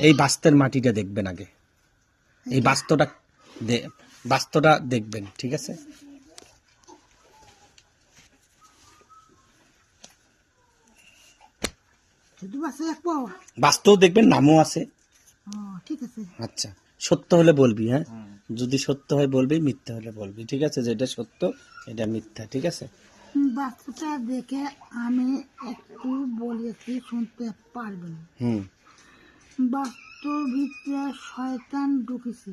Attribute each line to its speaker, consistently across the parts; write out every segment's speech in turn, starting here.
Speaker 1: এই বাস্তের মাটিটা দেখবেন আগে, এই বাস্তটা দেখবেন, ঠিক আছে? বাস্তব দেখবেন, নামও আছে।
Speaker 2: ঠিক আছে,
Speaker 1: আচ্ছা, সত্য হলে বলবি, হ্যাঁ? যদি সত্য হয় বলবি, মিথ্যা হলে বলবি, ঠিক আছে? যেটা সত্য এটা মিথ্যা, ঠিক আছে?
Speaker 2: বাস্তুটা দেখে আমি একটু বলেছি, শুনতে পারবেন। বাস্তুর ভিতরে শয়তান ঢুকেছে।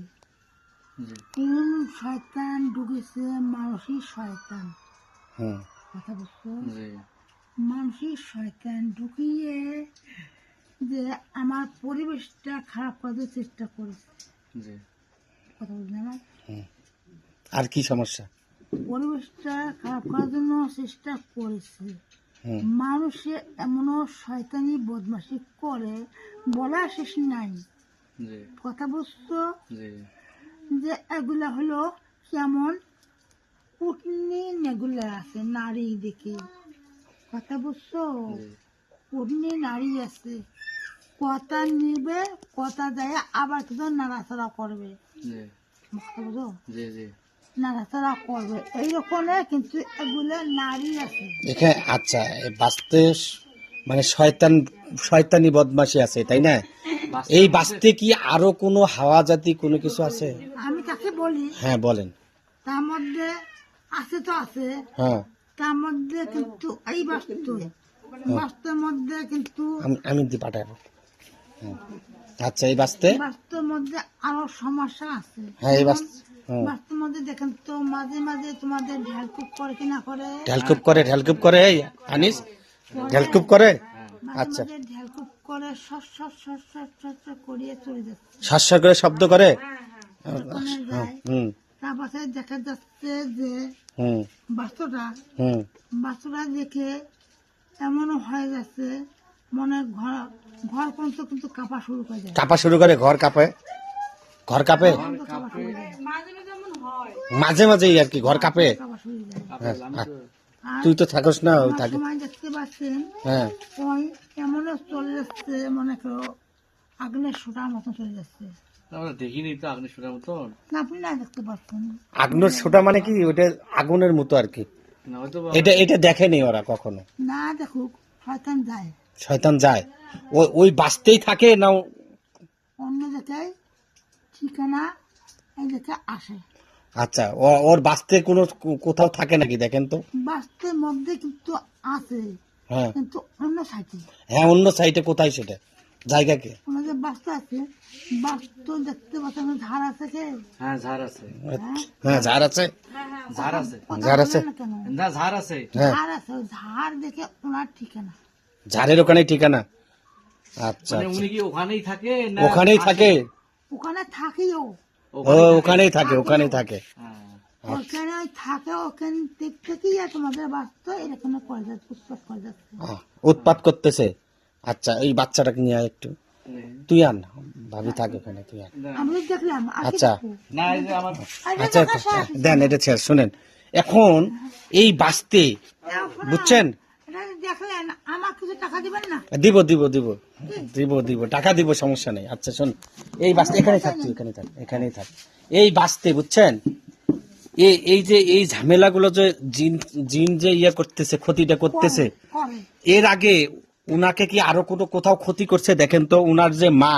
Speaker 2: কোন শয়তান ঢুকেছে? মানসিক শয়তান। কথা বুঝছো? মানসিক শয়তান ঢুকিয়ে যে আমার পরিবেশটা খারাপ করার চেষ্টা করেছে। কথা বুঝলে না?
Speaker 1: আর কি সমস্যা?
Speaker 2: পরিবেশটা খারাপ করার জন্য চেষ্টা করেছে। মানুষে এমনও শয়তানি বদমাশি করে বলা শেষ নাই। কথা বুঝছো? যে এগুলা হলো কেমন কুটনি নেগুলা আছে নারী দেখে। কথা বুঝছো? কুটনি নারী আছে, কথা নিবে, কথা দেয়, আবার কিন্তু নাড়াচাড়া করবে। বুঝো? নাড়াচাড়া করবে এইরকম, কিন্তু এগুলা নারী আছে
Speaker 1: এখানে। আচ্ছা, বাস্তে মানে শয়তানি বদমাশি আছে, তাই না? এই বাস্তে কি আরো কোনো হাওয়া জাতি কোনো কিছু আছে?
Speaker 2: আমি তাকে বলি,
Speaker 1: হ্যাঁ বলেন।
Speaker 2: তার মধ্যে আছে তো আছে,
Speaker 1: হ্যাঁ,
Speaker 2: তার মধ্যে কিন্তু এই বাস্তুর মধ্যে কিন্তু
Speaker 1: আমি দি পাঠাবো। আচ্ছা, এই বাস্তে
Speaker 2: বাস্তুর মধ্যে আরো সমস্যা আছে।
Speaker 1: হ্যাঁ, এই
Speaker 2: বাস্তুর মধ্যে দেখেন তো মাঝে মাঝে তোমাদের ঢেলকুপ করে কি না করে?
Speaker 1: ঢেলকুপ করে এই আনিস ঢেলকুপ করে। আচ্ছা,
Speaker 2: ঢেলকুপ করে সর সর সর সর সর সর করিয়ে চলে যাচ্ছে,
Speaker 1: শ্বাস করে শব্দ করে।
Speaker 2: তারপরে দেখা যাচ্ছে যে বাস্তুটা দেখে এমনও হয়ে যাচ্ছে, মনে ঘর পর্যন্ত কিন্তু কাঁপা শুরু করে যায়।
Speaker 1: ঘর কাঁপে মাঝে মাঝে আর কি, ঘর কাঁপে। তুই তো থাকস না, ওই থাকে।
Speaker 2: দেখতে পাচ্ছেন,
Speaker 1: হ্যাঁ,
Speaker 2: ওই এমনও চলে যাচ্ছে, মনে করো আগুনের সোটার মতন চলে যাচ্ছে।
Speaker 3: দেখিনি তো আগুনের সোটার মতন।
Speaker 2: আপনি না দেখতে পাচ্ছেন
Speaker 1: আগুনের সোটা মানে কি? ওটা আগুনের মতো আর কি। এটা দেখেনি ওরা কখনো।
Speaker 2: না দেখুক,
Speaker 1: শয়তান যায় ওই বাস্তেই থাকে না
Speaker 2: অন্য জায়গায় ঠিকানা এই জায়গায় আসে?
Speaker 1: আচ্ছা, ওর বাস্তে কোনো কোথাও থাকে নাকি দেখেন তো?
Speaker 2: বাস্তের মধ্যে কিন্তু আছে,
Speaker 1: হ্যাঁ,
Speaker 2: কিন্তু অন্য সাইডে।
Speaker 1: হ্যাঁ, অন্য সাইডে। কোথায় সেটা জায়গা কি?
Speaker 2: ওনাদের বাস্তু আছে, বাস্তু দেখতে পাচ্ছেন ঝাড় আছে কে?
Speaker 3: হ্যাঁ, ঝাড় আছে।
Speaker 1: হ্যাঁ, ঝাড় আছে।
Speaker 3: ঝাড় আছে।
Speaker 1: ঝাড় আছে
Speaker 3: না, ঝাড় আছে।
Speaker 2: ঝাড় আছে, ঝাড় দেখে ওনার ঠিকানা।
Speaker 1: ঝাড়ের ওখানে ঠিকানা। আচ্ছা,
Speaker 3: উনি কি ওখানেই থাকে?
Speaker 1: ওখানেই থাকে।
Speaker 2: ওখানে থাকিও।
Speaker 1: ওখানেই থাকে।
Speaker 2: ওখানে থাকে, ওখান থেকেই তোমাদের বাস্তু এরকম করে যাচ্ছে,
Speaker 1: উৎপাত করতেছে। আচ্ছা, এই বাচ্চাটাকে নিয়ে আয় একটু, তুই আন, ভাবি থাকে ওখানে, তুই আন।
Speaker 2: আমি দেখলাম।
Speaker 1: আচ্ছা,
Speaker 3: না, এই যে আমার
Speaker 1: আচ্ছা, দেন এটা ছেড়ে। শুনেন, এখন এই বাস্তে বুঝছেন,
Speaker 2: দেখলেন, আমার কিছু টাকা দিবেন না?
Speaker 1: দিব টাকা দিব, সমস্যা নেই। আচ্ছা শোন, এই বাস্তে এখানেই থাক। এই বাস্তে বুঝছেন, এই যে এই ঝামেলাগুলো যে জিন যে করতেছে, ক্ষতিটা করতেছে, এর আগে উনাকে কি আরো কোথাও ক্ষতি করছে দেখেন তো? উনার যে মা